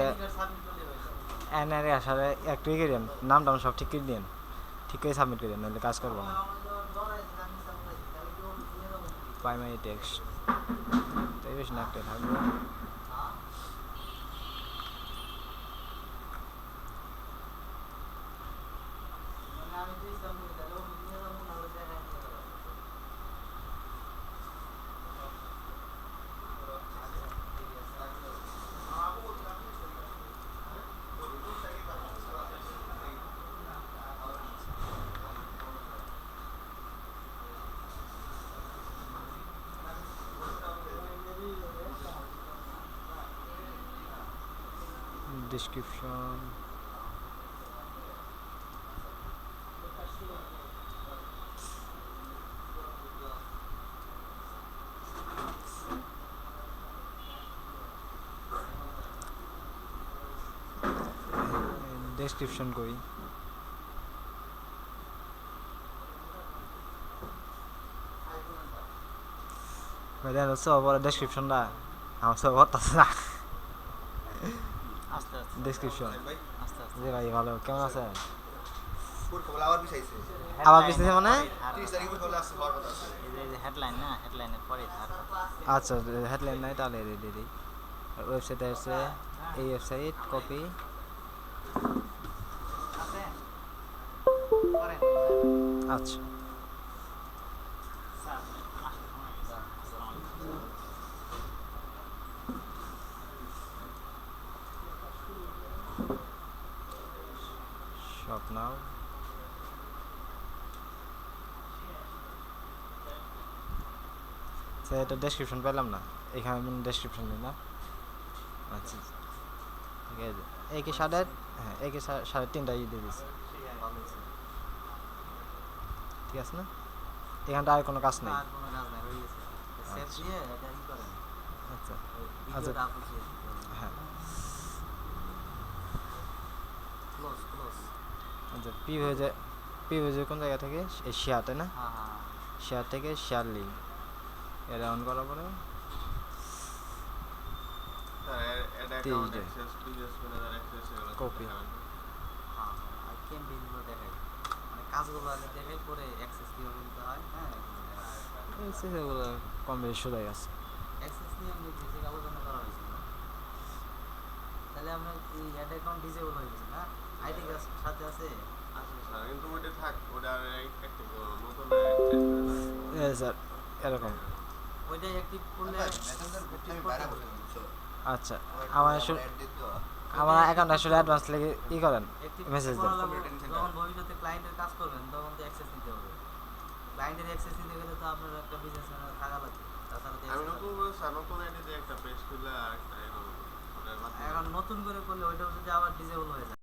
এনআরএ আসারে একটু ই করেন, নাম টাম সব ঠিক করে দিন, ঠিক করে সাবমিট করেন, নাহলে কাজ করবো না। প্রাইমারি টেক্সট তাই বেশি না, একটা থাকবে। ডেসক্রিপশন ডেসক্রিপশন করি, দেন হচ্ছে ওপরে ডেসক্রিপশনটা আমার সব হতাছে না। আস্তে আস্তে ডেসক্রিপশন ভাই আস্তে আস্তে জি ভাই ভালো, কেমন আছেন? আবার বিছাইছে আবার পিছনে মানে 30 তারিখ পরে আসছে হওয়ার কথা আছে। এই যে হেডলাইন না, হেডলাইনের পরে থাক আচ্ছা হেডলাইন নাই তাহলে রেডি রেডি। ওয়েবসাইটে আছে এই ওয়েবসাইট কপি, আছে পরে আচ্ছা স্যার আসলে সময় গেছে। আসসালামু আলাইকুম। শপ নাও। স্যার এটা ডেসক্রিপশন পেলাম না, এখানে ডেসক্রিপশন নেই না। আচ্ছা ঠিক আছে, একে সাড়ে, হ্যাঁ একে সাড়ে তিনটা দিয়ে দিয়েছি, ঠিক আছে না? এখানটা আর কোনো কাজ নেই। আর কোনো কাজ নাই, হয়ে গেছে। সেভ দিয়ে এটা ই করেন, আচ্ছা ভিডিওটা আপলোড করে হ্যাঁ ক্লোজ ক্লোজ। আচ্ছা পি হয়ে যায় কোন জায়গা থেকে? এই শেয়ার, তাই না? হ্যাঁ হ্যাঁ শেয়ার থেকে শেয়ার লিঙ্ক এটা অন করার পরে ad account access, business manager access, এগুলো Copy. হ্যাঁ আর ক্যাম্পেইনগুলো দেখাই, মানে কাজগুলো আগে দেখাই, পরে অ্যাক্সেস কীভাবে দিতে হয়। হ্যাঁ সেগুলো কম বেশি সোজাই আছে। অ্যাক্সেস নিয়ে আমি বেসিক আলোচনা করা হয়েছিল। তাহলে আমরা এই অ্যাড অ্যাকাউন্ট ডিসেবল হয়ে গেছে না, আইডি কার্ড সাথে আছে। আছে স্যার, কিন্তু ওইটা থাক, ওটা আর অ্যাক্টিভ নতুন স্যার এরকম ওইটাই অ্যাক্টিভ করলে মেসেঞ্জার গ্রুপে আমি বাইরে বসে বুঝছো। আচ্ছা আমার অ্যাড দিত আমার অ্যাকাউন্ট আসলে অ্যাডভান্স লেগে ই করেন Active মেসেজ করা দেন লাগবে। Community center. যখন ভবিষ্যতে ক্লায়েন্টের কাজ করবেন তখন তো অ্যাক্সেস নিতে হবে। ক্লায়েন্টের অ্যাক্সেস নিতে গেলে তো আপনার একটা বিজনেস ম্যানেজার থাকা লাগবে। তাছাড়া তো আমি access নতুন করে নতুন আইডি দিয়ে একটা পেজ খুলে আর একটা এখন নতুন করে করলে ওইটা যদি আবার ডিসেবল হয়ে যায়